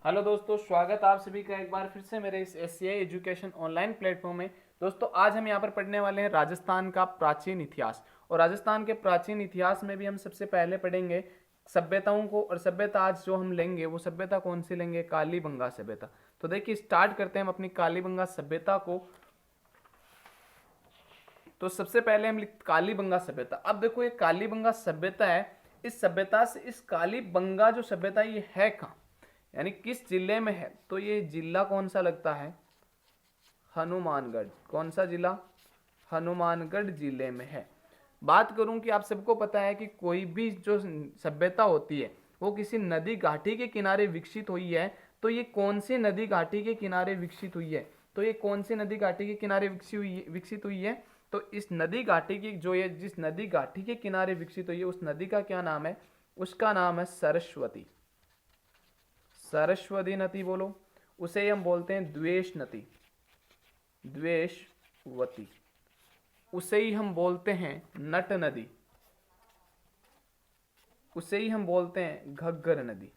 Hello दोस्तों, स्वागत आप सभी का एक बार फिर से मेरे इस एससीआई एजुकेशन ऑनलाइन प्लेटफॉर्म में। दोस्तों आज हम यहाँ पर पढ़ने वाले हैं राजस्थान का प्राचीन इतिहास। और राजस्थान के प्राचीन इतिहास में भी हम सबसे पहले पढ़ेंगे सभ्यताओं को। और सभ्यता आज जो हम लेंगे वो सभ्यता कौन सी लेंगे? कालीबंगा सभ्यता। तो देखिए स्टार्ट करते हैं हम अपनी कालीबंगा सभ्यता को। तो सबसे पहले हम कालीबंगा सभ्यता। अब देखो ये कालीबंगा सभ्यता है, इस सभ्यता से इस कालीबंगा जो सभ्यता ये है कहाँ, यानी किस जिले में है? तो ये जिला कौन सा लगता है? हनुमानगढ़। कौन सा जिला? हनुमानगढ़ जिले में है। बात करूं कि आप सबको पता है कि कोई भी जो सभ्यता होती है वो किसी नदी घाटी के किनारे विकसित हुई है। तो ये कौन सी नदी घाटी के किनारे विकसित हुई है? तो ये कौन सी नदी घाटी के किनारे विकसित हुई है? तो इस नदी घाटी की जो ये जिस नदी घाटी के किनारे विकसित हुई है उस नदी का क्या नाम है? उसका नाम है सरस्वती। सरस्वती नदी बोलो। उसे हम बोलते हैं द्वेष नदी, द्वेषवती। उसे ही हम बोलते हैं नट नदी, उसे ही हम बोलते हैं घग्गर नदी।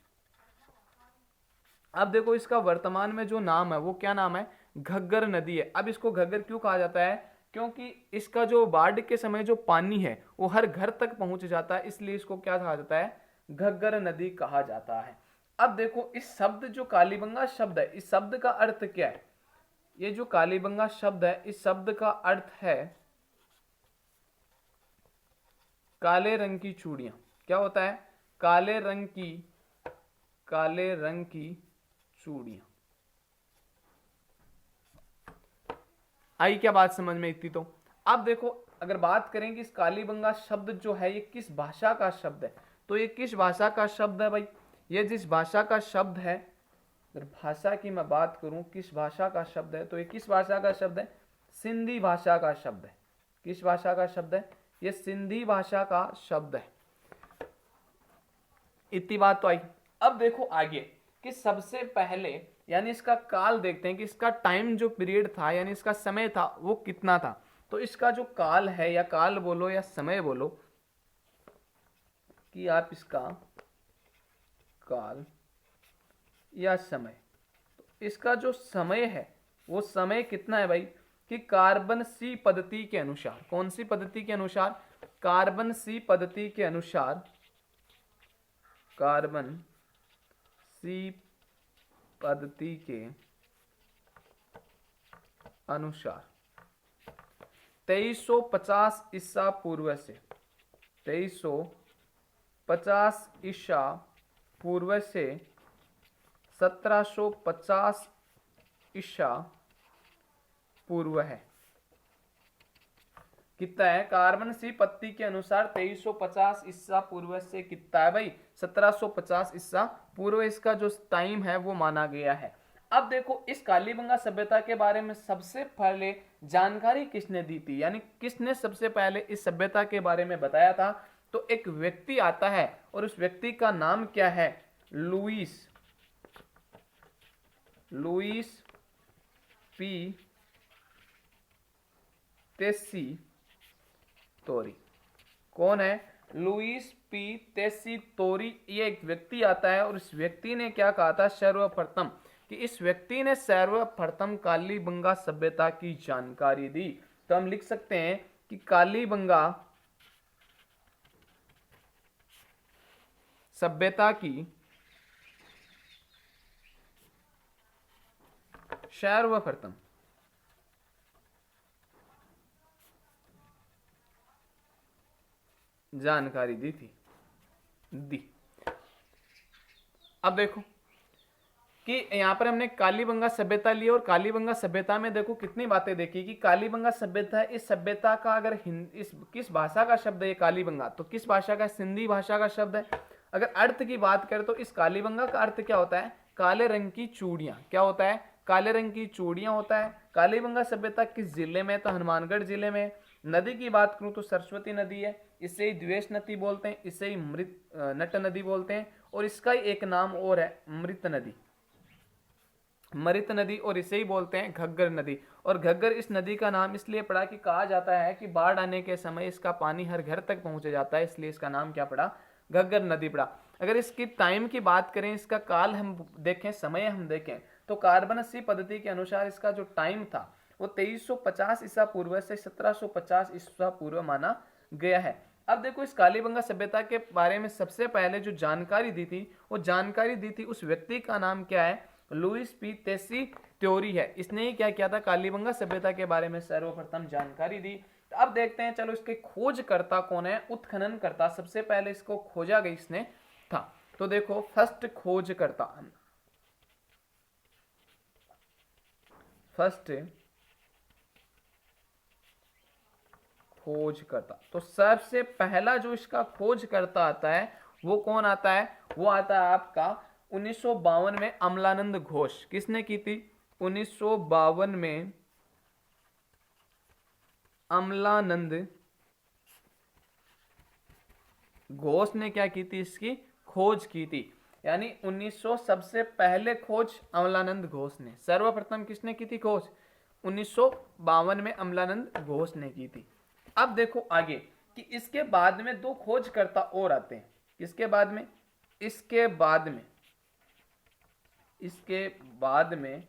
अब देखो इसका वर्तमान में जो नाम है वो क्या नाम है? घग्गर नदी है। अब इसको घग्गर क्यों कहा जाता है? क्योंकि इसका जो बाढ़ के समय जो पानी है वो हर घर तक पहुंच जाता है, इसलिए इसको क्या कहा जाता है? घग्गर नदी कहा जाता है। अब देखो इस शब्द जो कालीबंगा शब्द है, इस शब्द का अर्थ क्या है? ये जो कालीबंगा शब्द है इस शब्द का अर्थ है काले रंग की चूड़ियां। क्या होता है? काले रंग की चूड़ियां। आई क्या बात समझ में इतनी? तो अब देखो अगर बात करें कि इस कालीबंगा शब्द जो है ये किस भाषा का शब्द है, तो ये किस भाषा का शब्द है भाई? ये जिस भाषा का शब्द है, अगर भाषा की मैं बात करूं किस भाषा का शब्द है, तो ये किस भाषा का शब्द है? सिंधी भाषा का शब्द है। किस भाषा का शब्द है? ये सिंधी भाषा का शब्द है। इतनी बात तो आई। अब देखो आगे कि सबसे पहले यानी इसका काल देखते हैं कि इसका टाइम जो पीरियड था यानी इसका समय था वो कितना था। तो इसका जो काल है, या काल बोलो या समय बोलो, कि आप इसका काल या समय, तो इसका जो समय है वो समय कितना है भाई? कि कार्बन सी पद्धति के अनुसार। कौन सी पद्धति के अनुसार? कार्बन सी पद्धति के अनुसार। कार्बन सी पद्धति के अनुसार 2350 ईसा पूर्व से 2350 ईसा पूर्व से 1750 ईसा पूर्व है। कितना है? कार्बन सी पत्ती के अनुसार 2350 ईसा पूर्व से कितना है भाई? 1750 ईसा पूर्व इसका जो टाइम है वो माना गया है। अब देखो इस कालीबंगा सभ्यता के बारे में सबसे पहले जानकारी किसने दी थी, यानी किसने सबसे पहले इस सभ्यता के बारे में बताया था? तो एक व्यक्ति आता है और उस व्यक्ति का नाम क्या है? Louis P Tessitori. कौन है? Louis P Tessitori. ये एक व्यक्ति आता है और इस व्यक्ति ने क्या कहा था सर्वप्रथम? कि इस व्यक्ति ने सर्वप्रथम कालीबंगा सभ्यता की जानकारी दी। तो हम लिख सकते हैं कि कालीबंगा सभ्यता की सर्वप्रथम जानकारी दी। अब देखो कि यहां पर हमने कालीबंगा सभ्यता ली और कालीबंगा सभ्यता में देखो कितनी बातें देखी कि कालीबंगा सभ्यता है। इस सभ्यता का अगर इस किस भाषा का शब्द है ये कालीबंगा, तो किस भाषा का? सिंधी भाषा का शब्द है। अगर अर्थ की बात करें तो इस कालीबंगा का अर्थ क्या होता है? काले रंग की चूड़ियां। क्या होता है? काले रंग की चूड़ियां होता है। कालीबंगा सभ्यता किस जिले में? तो हनुमानगढ़ जिले में। नदी की बात करूं तो सरस्वती नदी है, इसे ही द्वेष नदी बोलते हैं, इसे ही नट नदी बोलते हैं, और इसका ही एक नाम और है मृत नदी, और इसे ही बोलते हैं घग्गर नदी। और घग्गर इस नदी का नाम इसलिए पड़ा कि कहा जाता है कि बाढ़ आने के समय इसका पानी हर घर तक पहुंच जाता है, इसलिए इसका नाम क्या पड़ा? घग्गर नदी पड़ा। अगर इसकी टाइम की बात करें, इसका काल हम देखें, समय हम देखें, तो कार्बन पद्धति के अनुसार इसका जो टाइम था वो 2350 ईसा पूर्व से 1750 ईसा पूर्व माना गया है। अब देखो इस कालीबंगा सभ्यता के बारे में सबसे पहले जो जानकारी दी थी, वो जानकारी दी थी उस व्यक्ति का नाम क्या है, लुईस पी तेसी त्योरी है। इसने ही क्या किया था, कालीबंगा सभ्यता के बारे में सर्वप्रथम जानकारी दी। तो अब देखते हैं, चलो इसके खोजकर्ता कौन है, उत्खनन करता सबसे पहले इसको खोजा गई इसने था। तो देखो फर्स्ट खोजकर्ता, फर्स्ट खोजकर्ता, तो सबसे पहला जो इसका खोजकर्ता आता है वो कौन आता है, वो आता है आपका 1952 में अमलानंद घोष। किसने की थी, 1952 में अमलानंद घोष ने क्या की थी, इसकी खोज की थी। यानी 1900 सबसे पहले खोज अमलानंद घोष ने, सर्वप्रथम किसने की थी खोज, 1952 में अमलानंद घोष ने की थी। अब देखो आगे कि इसके बाद में दो खोजकर्ता और आते हैं। किसके बाद में, इसके बाद में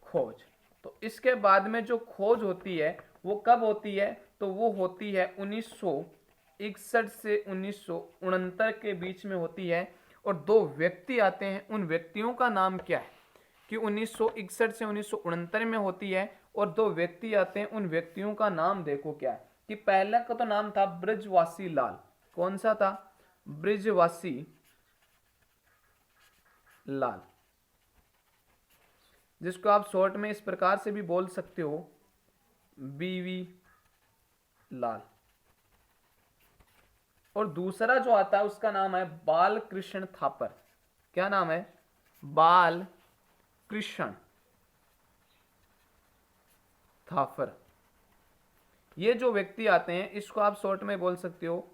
खोज। तो इसके बाद में जो खोज होती है वो कब होती है, तो वो होती है 1961 से 1969 के बीच में होती है। और दो व्यक्ति आते हैं, उन व्यक्तियों का नाम क्या है कि 1961 से 1969 में होती है, और दो व्यक्ति आते हैं, उन व्यक्तियों का नाम देखो क्या है कि पहला का तो नाम था ब्रिजवासी लाल। कौन सा था, ब्रिजवासी लाल, जिसको आप शॉर्ट में इस प्रकार से भी बोल सकते हो, बीवी लाल। और दूसरा जो आता है उसका नाम है बालकृष्ण थापर। क्या नाम है, बालकृष्ण थापर। ये जो व्यक्ति आते हैं इसको आप शॉर्ट में बोल सकते हो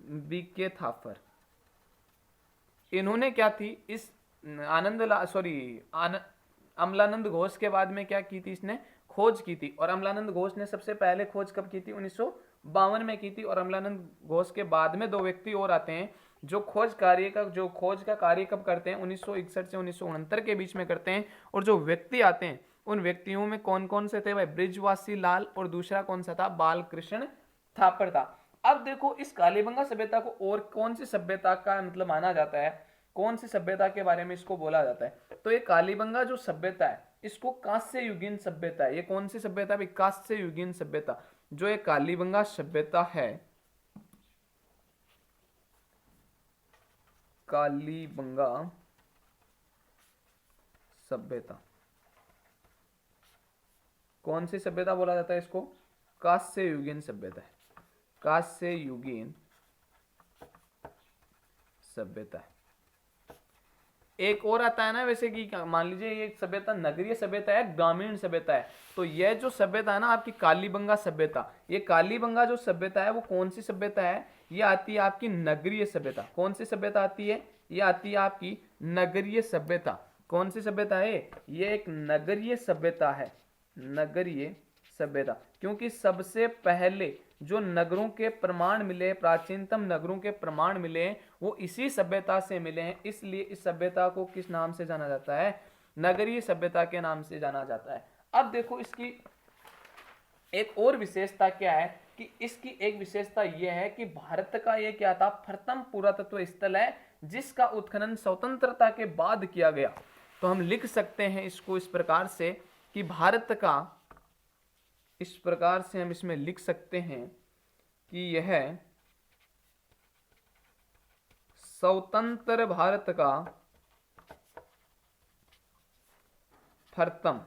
बीके थापर। इन्होंने क्या थी, इस अमलानंद घोष के बाद में क्या की थी, इसने खोज की थी। और अमलानंद घोष ने सबसे पहले खोज कब की थी, 1952 में की थी। और अमलानंद घोष के बाद में दो व्यक्ति और आते हैं जो खोज का कार्य कब करते हैं, 1961 से 1969 के बीच में करते हैं। और जो व्यक्ति आते हैं उन व्यक्तियों में कौन कौन से थे भाई, ब्रिजवासी लाल, और दूसरा कौन सा था, बालकृष्ण थापर था। अब देखो इस कालीबंगा सभ्यता को और कौन सी सभ्यता का मतलब माना जाता है, कौन सी सभ्यता के बारे में इसको बोला जाता है, तो ये कालीबंगा जो सभ्यता है इसको कांस्य युगीन सभ्यता है। ये कौन सी सभ्यता है, कांस्य युगीन सभ्यता। जो ये कालीबंगा सभ्यता है, कालीबंगा सभ्यता, कौन सी सभ्यता बोला जाता है इसको, कांस्य युगीन सभ्यता है, कांस्य युगीन सभ्यता है। एक और आता है ना, वैसे कि मान लीजिए ये सभ्यता नगरीय सभ्यता है, ग्रामीण सभ्यता है। तो यह जो सभ्यता है ना आपकी कालीबंगा सभ्यता, ये कालीबंगा जो सभ्यता है वो कौन सी सभ्यता है, ये आती है आपकी नगरीय सभ्यता। कौन सी सभ्यता आती है, ये आती है आपकी नगरीय सभ्यता। कौन सी सभ्यता है, ये एक नगरीय सभ्यता है, नगरीय सभ्यता। क्योंकि सबसे पहले जो नगरों के प्रमाण मिले, प्राचीनतम नगरों के प्रमाण मिले, वो इसी सभ्यता से मिले हैं। इसलिए इस सभ्यता को किस नाम से जाना जाता है, नगरीय सभ्यता के नाम से जाना जाता है। अब देखो इसकी एक और विशेषता क्या है कि इसकी एक विशेषता यह है कि भारत का ये क्या था, प्रथम पुरातत्व स्थल है जिसका उत्खनन स्वतंत्रता के बाद किया गया। तो हम लिख सकते हैं इसको इस प्रकार से कि भारत का, इस प्रकार से हम इसमें लिख सकते हैं कि यह स्वतंत्र भारत का प्रथम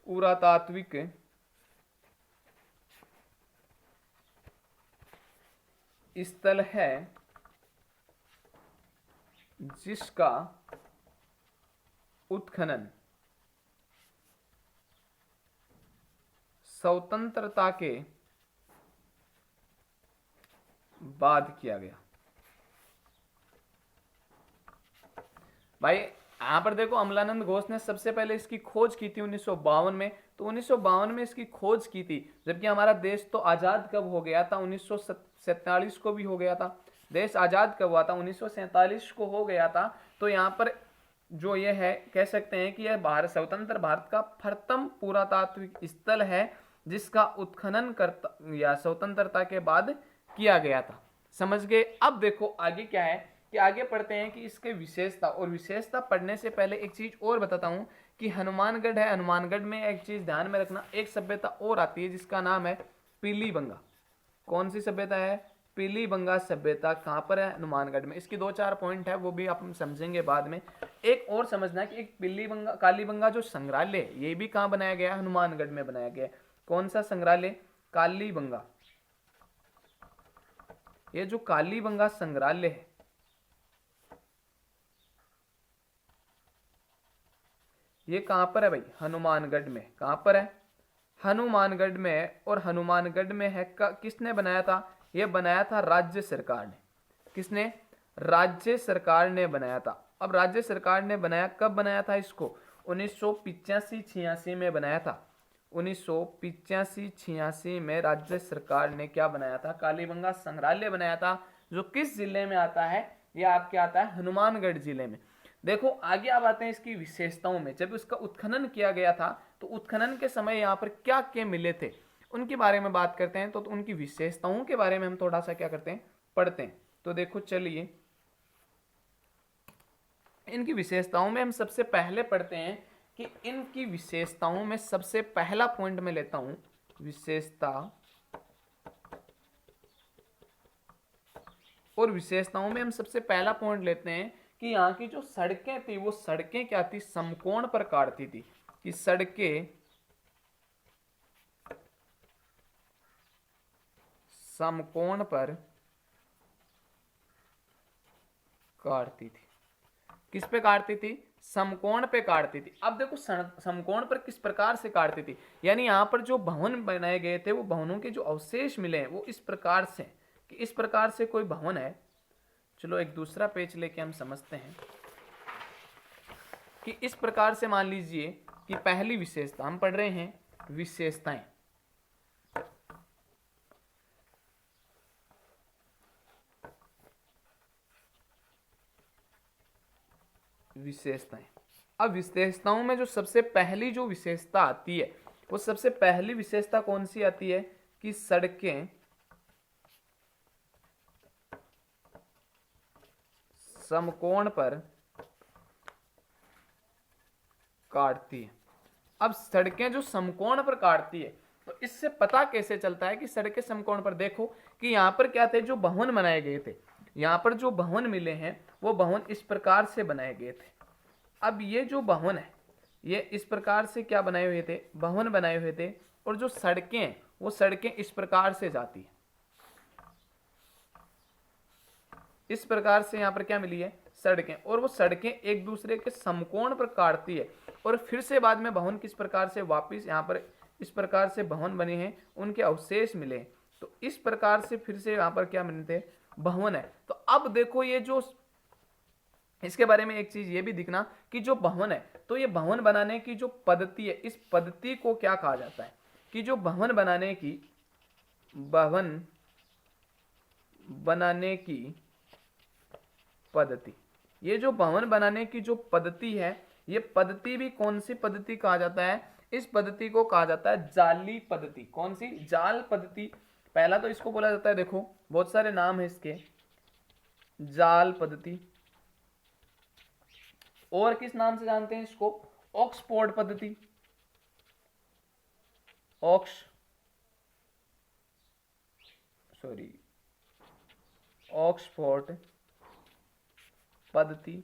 पुरातात्विक स्थल है जिसका उत्खनन स्वतंत्रता के बाद किया गया। भाई यहां पर देखो अमलानंद घोष ने सबसे पहले इसकी खोज की थी 1952 में, तो 1952 में इसकी खोज की थी। जबकि हमारा देश तो आज़ाद कब हो गया था, 1947 को भी हो गया था। देश आज़ाद कब हुआ था, 1947 को हो गया था। तो यहाँ पर जो ये है कह सकते हैं कि यह भारत स्वतंत्र भारत का प्रथम पुरातात्विक स्थल है जिसका उत्खनन करता या स्वतंत्रता के बाद किया गया था। समझ गए। अब देखो आगे क्या है कि आगे पढ़ते हैं कि इसके विशेषता, और विशेषता पढ़ने से पहले एक चीज और बताता हूं कि हनुमानगढ़ है, हनुमानगढ़ में एक चीज ध्यान में रखना, एक सभ्यता और आती है जिसका नाम है पीलीबंगा। कौन सी सभ्यता है, पीलीबंगा सभ्यता। कहां पर है, हनुमानगढ़ में। इसकी 2-4 पॉइंट है वो भी आप समझेंगे बाद में। एक और समझना है कि एक पीलीबंगा कालीबंगा जो संग्रहालय, ये भी कहां बनाया गया, हनुमानगढ़ में बनाया गया। कौन सा संग्रहालय, कालीबंगा। ये जो कालीबंगा संग्रहालय है ये कहां पर है भाई, हनुमानगढ़ में। कहां पर है, हनुमानगढ़ में। और हनुमानगढ़ में है किसने बनाया था, ये बनाया था राज्य सरकार ने। किसने, राज्य सरकार ने बनाया था। अब राज्य सरकार ने बनाया, कब बनाया था इसको, 1985-86 में बनाया था। 1985-86 में राज्य सरकार ने क्या बनाया था, कालीबंगा संग्रहालय बनाया था, जो किस जिले में आता है, यह आपके आता है हनुमानगढ़ जिले में। देखो आगे आप आते हैं इसकी विशेषताओं में। जब उसका उत्खनन किया गया था तो उत्खनन के समय यहाँ पर क्या क्या मिले थे उनके बारे में बात करते हैं। तो उनकी विशेषताओं के बारे में हम थोड़ा सा क्या करते हैं, पढ़ते हैं। तो देखो चलिए, इनकी विशेषताओं में हम सबसे पहले पढ़ते हैं कि इनकी विशेषताओं में सबसे पहला पॉइंट मैं लेता हूं, विशेषता। और विशेषताओं में हम सबसे पहला पॉइंट लेते हैं कि यहाँ की जो सड़कें थी वो सड़कें क्या थी, समकोण पर काटती थी। कि सड़कें समकोण पर काटती थी। किस पे काटती थी, समकोण पे काटती थी। अब देखो समकोण पर किस प्रकार से काटती थी, यानी यहां पर जो भवन बनाए गए थे वो भवनों के जो अवशेष मिले हैं वो इस प्रकार से, कि इस प्रकार से कोई भवन है। चलो एक दूसरा पेज लेके हम समझते हैं कि इस प्रकार से मान लीजिए कि पहली विशेषता हम पढ़ रहे हैं, विशेषताएं। विशेषताएं। अब विशेषताओं में जो सबसे पहली जो विशेषता आती है वो सबसे पहली विशेषता कौन सी आती है कि सड़कें समकोण पर काटती है। अब सड़कें जो समकोण पर काटती है तो इससे पता कैसे चलता है कि सड़कें समकोण पर। देखो कि यहां पर क्या थे, जो भवन बनाए गए थे, यहां पर जो भवन मिले हैं वो भवन इस प्रकार से बनाए गए थे। अब ये जो भवन है ये इस प्रकार से क्या बनाए हुए थे, भवन बनाए हुए थे। और जो सड़कें हैं वो सड़कें इस प्रकार से जाती है, इस प्रकार से यहाँ पर क्या मिली है, सड़कें। और वो सड़कें एक दूसरे के समकोण पर काटती है। और फिर से बाद में भवन किस प्रकार से वापस यहाँ पर इस प्रकार से भवन बने हैं, उनके अवशेष मिले। तो इस प्रकार से फिर से यहाँ पर क्या मिलते हैं, भवन है। तो अब देखो ये जो इसके बारे में एक चीज ये भी दिखना कि जो भवन है तो ये भवन बनाने की जो पद्धति है, इस पद्धति को क्या कहा जाता है, कि जो भवन बनाने की पद्धति, ये जो भवन बनाने की जो पद्धति है ये पद्धति भी कौन सी पद्धति कहा जाता है, इस पद्धति को कहा जाता है जाली पद्धति। कौन सी, जाल पद्धति। पहला तो इसको बोला जाता है, देखो बहुत सारे नाम है इसके, जाल पद्धति। और किस नाम से जानते हैं इसको, ऑक्सफोर्ड पद्धति। ऑक्सफोर्ड पद्धति।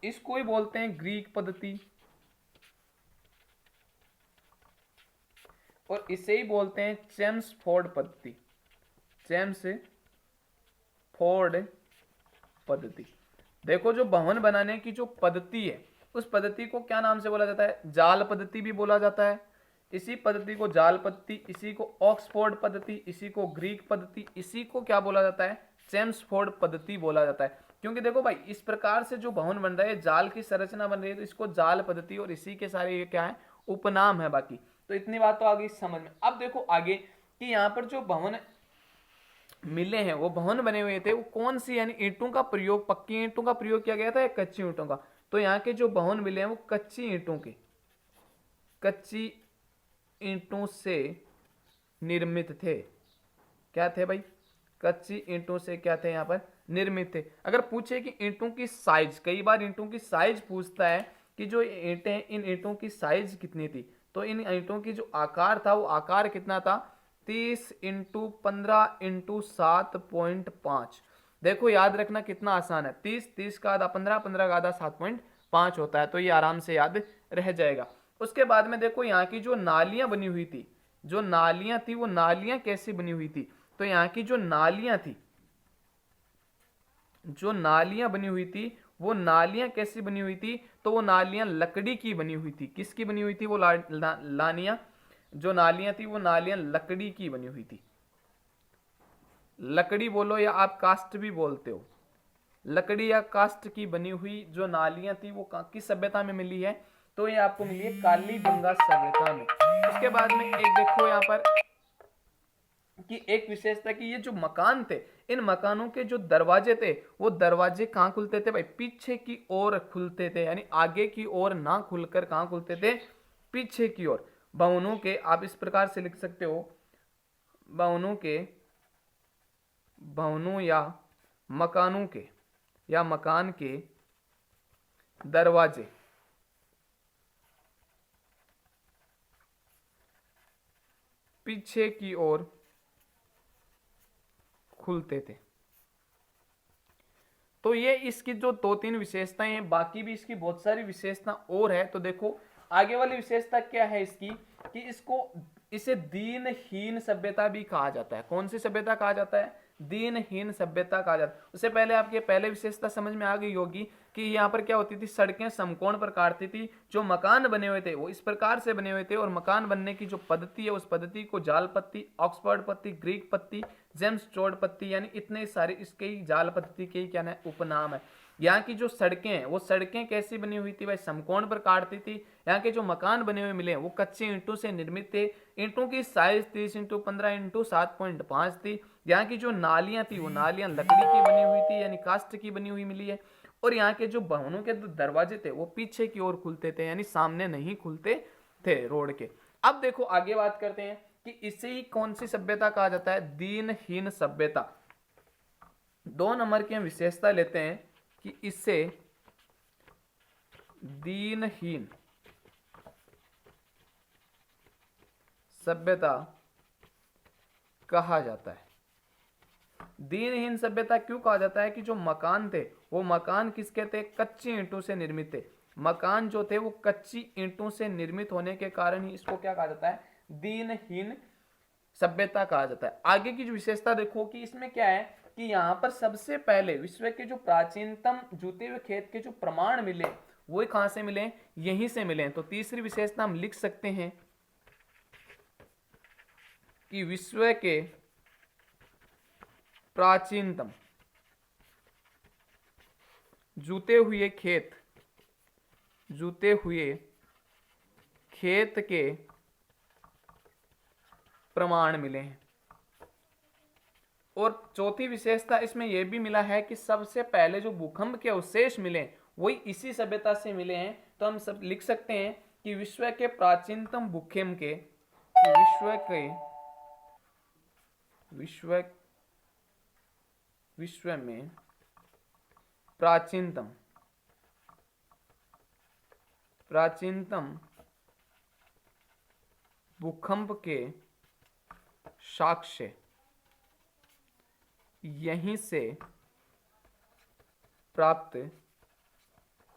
इसको ही बोलते हैं ग्रीक पद्धति, और इसे ही बोलते हैं चेम्सफोर्ड पद्धति। चेम्सफोर्ड पद्धति। देखो जो भवन बनाने की जो पद्धति है उस पद्धति को क्या नाम से बोला जाता है, जाल पद्धति भी बोला जाता है। इसी पद्धति को जाल पद्धति, इसी को ऑक्सफोर्ड पद्धति, इसी को ग्रीक पद्धति, इसी को क्या बोला जाता है, चेम्सफोर्ड पद्धति बोला जाता है। क्योंकि देखो भाई इस प्रकार से जो भवन बन रहा है, जाल की संरचना बन रही है, तो इसको जाल पद्धति, और इसी के सारे ये क्या है, उपनाम है बाकी। तो इतनी बात तो आ गई समझ में। अब देखो आगे कि यहाँ पर जो भवन मिले हैं, वो भवन बने हुए थे, वो कौन सी, यानी ईंटों का प्रयोग, पक्की ईंटों का प्रयोग किया गया था या कच्ची ईंटों का। तो यहाँ के जो भवन मिले हैं वो कच्ची ईंटों के, कच्ची ईंटों से निर्मित थे। क्या थे भाई, कच्ची ईंटों से क्या थे, यहाँ पर निर्मित थे। अगर पूछे कि ईंटों की साइज, कई बार ईंटों की साइज पूछता है कि जो ईंटें हैं, इन ईंटों की साइज कितनी थी, तो इन ईंटों की जो आकार था, वो आकार कितना था, 30 इंटू 15 इंटू 7.5। देखो याद रखना कितना आसान है, 30 का आधा 15, 15 का आधा 7.5 होता है, तो ये आराम से याद रह जाएगा। उसके बाद में देखो यहाँ की जो नालियां बनी हुई थी, जो नालियां थी, वो नालियां कैसी बनी हुई थी, तो यहाँ की जो नालियां थी, जो नालियां बनी हुई थी, वो नालियां कैसी बनी हुई थी, तो वो नालियां लकड़ी की बनी हुई थी। किसकी बनी हुई थी वो लानियां, जो नालियां थी वो नालियां लकड़ी की बनी हुई थी। लकड़ी बोलो या आप कास्ट भी बोलते हो, लकड़ी या कास्ट की बनी हुई जो नालियां थी वो किस सभ्यता में मिली है, तो ये आपको मिली है कालीबंगा सभ्यता में। उसके बाद में एक देखो यहाँ पर कि एक विशेषता कि ये जो मकान थे, इन मकानों के जो दरवाजे थे, वो दरवाजे कहाँ खुलते थे भाई, पीछे की ओर खुलते थे, यानी आगे की ओर ना खुलकर कहाँ खुलते थे, पीछे की ओर। भवनों के आप इस प्रकार से लिख सकते हो, भवनों के, भवनों या मकानों के, या मकान के दरवाजे पीछे की ओर खुलते थे। तो ये इसकी जो 2-3 विशेषताएं हैं, बाकी भी इसकी बहुत सारी विशेषता और है। तो देखो आगे वाली विशेषता क्या है इसकी, कि इसे दीनहीन सभ्यता भी कहा जाता है। कौन सी सभ्यता कहा जाता है, दीनहीन सभ्यता कहा जाता है। उससे पहले आपके पहले विशेषता समझ में आ गई होगी कि यहाँ पर क्या होती थी, सड़कें समकोण प्रकार की थी, जो मकान बने हुए थे वो इस प्रकार से बने हुए थे, और मकान बनने की जो पद्धति है उस पद्धति को जाल पत्ती, ऑक्सफोर्ड पत्ती, ग्रीक पत्ती, जेम्स टोड पत्ती, यानी इतने सारे इसके ही जाल पद्धति के क्या है उपनाम है। यहाँ की जो सड़कें हैं वो सड़कें कैसी बनी हुई थी भाई, समकोण प्रकार की थी। यहाँ के जो मकान बने हुए मिले वो कच्चे ईंटों से निर्मित थे। ईंटों की साइज 30 इंटू 15 इंटू 7.5 थी। यहाँ की जो नालियां थी वो नालियां लकड़ी की बनी हुई थी, यानी कास्ट की बनी हुई मिली है। और यहाँ के जो भवनों के दरवाजे थे वो पीछे की ओर खुलते थे, यानी सामने नहीं खुलते थे रोड के। अब देखो आगे बात करते हैं कि इसे ही कौन सी सभ्यता कहा जाता है, दीनहीन सभ्यता। 2 नंबर की हम विशेषता लेते हैं कि इसे दीनहीन सभ्यता कहा जाता है। दीनहीन सभ्यता क्यों कहा जाता है, कि जो मकान थे वो मकान किसके थे, कच्ची ईंटों से निर्मित थे। मकान जो थे वो कच्ची ईंटों से निर्मित होने के कारण ही इसको क्या कहा जाता है, दीनहीन सभ्यता कहा जाता है। आगे की जो विशेषता देखो कि इसमें क्या है कि यहाँ पर सबसे पहले विश्व के जो प्राचीनतम जूते हुए खेत के जो प्रमाण मिले वो कहां से मिले, यहीं से मिले। तो तीसरी विशेषता हम लिख सकते हैं कि विश्व के प्राचीनतम जूते हुए खेत के प्रमाण मिले हैं। और चौथी विशेषता इसमें यह भी मिला है कि सबसे पहले जो भूकंप के अवशेष मिले वही इसी सभ्यता से मिले हैं। तो हम सब लिख सकते हैं कि विश्व के प्राचीनतम भूकंप के विश्व में प्राचीनतम भूकंप के साक्ष्य यहीं से प्राप्त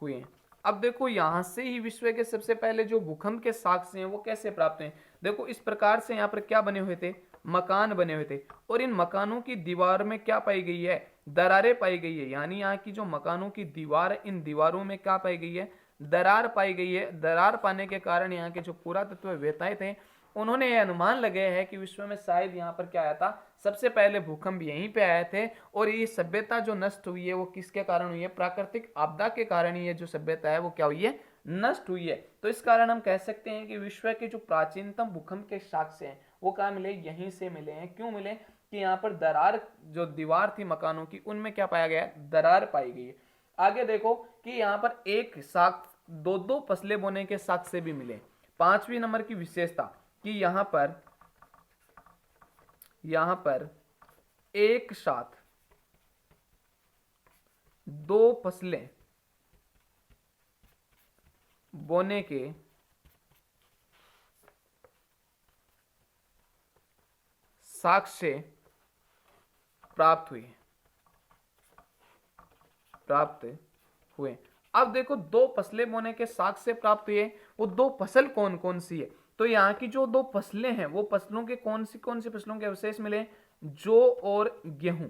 हुए। अब देखो यहां से ही विश्व के सबसे पहले जो भूकंप के साक्ष्य हैं वो कैसे प्राप्त हैं। देखो इस प्रकार से यहाँ पर क्या बने हुए थे, मकान बने हुए थे, और इन मकानों की दीवार में क्या पाई गई है, दरारें पाई गई है। यानी यहाँ की जो मकानों की दीवार है, इन दीवारों में क्या पाई गई है, दरार पाई गई है। दरार पाने के कारण यहाँ के जो पुरातत्व वेताए थे उन्होंने ये अनुमान लगाया है कि विश्व में शायद यहाँ पर क्या आया था, सबसे पहले भूकंप यहीं पे आए थे। और ये सभ्यता जो नष्ट हुई है वो किसके कारण हुई है, प्राकृतिक आपदा के कारण ही ये जो सभ्यता है वो क्या हुई है, नष्ट हुई है। तो इस कारण हम कह सकते हैं कि विश्व के जो प्राचीनतम भूकंप के साक्ष्य हैं वो कहाँ मिले, यहीं से मिले हैं। क्यों मिले, कि यहाँ पर दरार, जो दीवार थी मकानों की, उनमें क्या पाया गया, दरार पाई गई है। आगे देखो कि यहाँ पर एक साक्ष्य, दो दो फसलें बोने के साक्ष्य भी मिले। 5वीं नंबर की विशेषता कि यहाँ पर एक साथ दो फसलें बोने के साक्ष्य प्राप्त हुए। अब देखो, दो फसलें बोने के साक्ष्य प्राप्त हुए, वो दो फसल कौन कौन सी है, तो यहाँ की जो दो फसलें हैं वो फसलों के कौन सी फसलों के अवशेष मिले, जौ और गेहूं।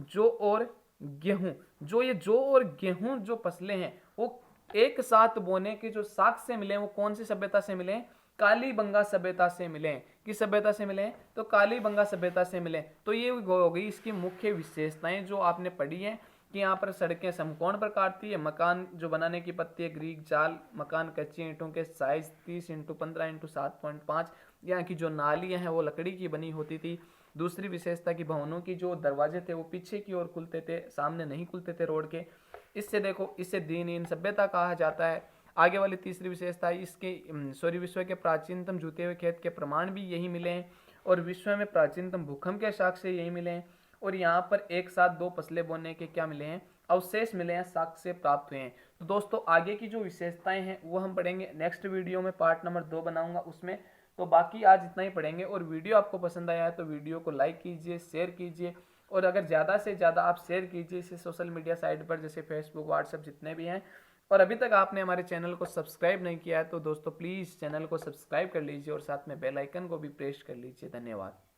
जौ और गेहूं, जो ये जौ और गेहूं जो फसलें हैं वो एक साथ बोने के जो साक्ष्य मिले वो कौन सी सभ्यता से मिले, कालीबंगा सभ्यता से मिले। किस सभ्यता से मिले, तो कालीबंगा सभ्यता से मिले। तो ये हो गई इसकी मुख्य विशेषताएं जो आपने पढ़ी है कि यहाँ पर सड़कें समकोण प्रकार थी, मकान जो बनाने की पत्ती है ग्रीक जाल, मकान कच्ची ईंटों के साइज 30x15x7.5, यहाँ की जो नालियां हैं वो लकड़ी की बनी होती थी। दूसरी विशेषता की भवनों की जो दरवाजे थे वो पीछे की ओर खुलते थे, सामने नहीं खुलते थे रोड के। इससे देखो, इससे दीनहीन सभ्यता कहा जाता है। आगे वाली तीसरी विशेषता, इसके विश्व के प्राचीनतम जूते हुए खेत के प्रमाण भी यही मिले हैं और विश्व में प्राचीनतम भूकंप के साक्ष्य यही मिले हैं। और यहाँ पर एक साथ दो फसलें बोने के क्या मिले हैं, अवशेष मिले हैं, साक्ष्य प्राप्त हुए हैं। तो दोस्तों आगे की जो विशेषताएं हैं वो हम पढ़ेंगे नेक्स्ट वीडियो में, पार्ट नंबर 2 बनाऊंगा उसमें। तो बाकी आज इतना ही पढ़ेंगे। और वीडियो आपको पसंद आया है तो वीडियो को लाइक कीजिए, शेयर कीजिए, और अगर ज़्यादा से ज़्यादा आप शेयर कीजिए इसे सोशल मीडिया साइट पर, जैसे फेसबुक, व्हाट्सएप, जितने भी हैं। और अभी तक आपने हमारे चैनल को सब्सक्राइब नहीं किया है तो दोस्तों प्लीज़ चैनल को सब्सक्राइब कर लीजिए और साथ में बेल आइकन को भी प्रेस कर लीजिए। धन्यवाद।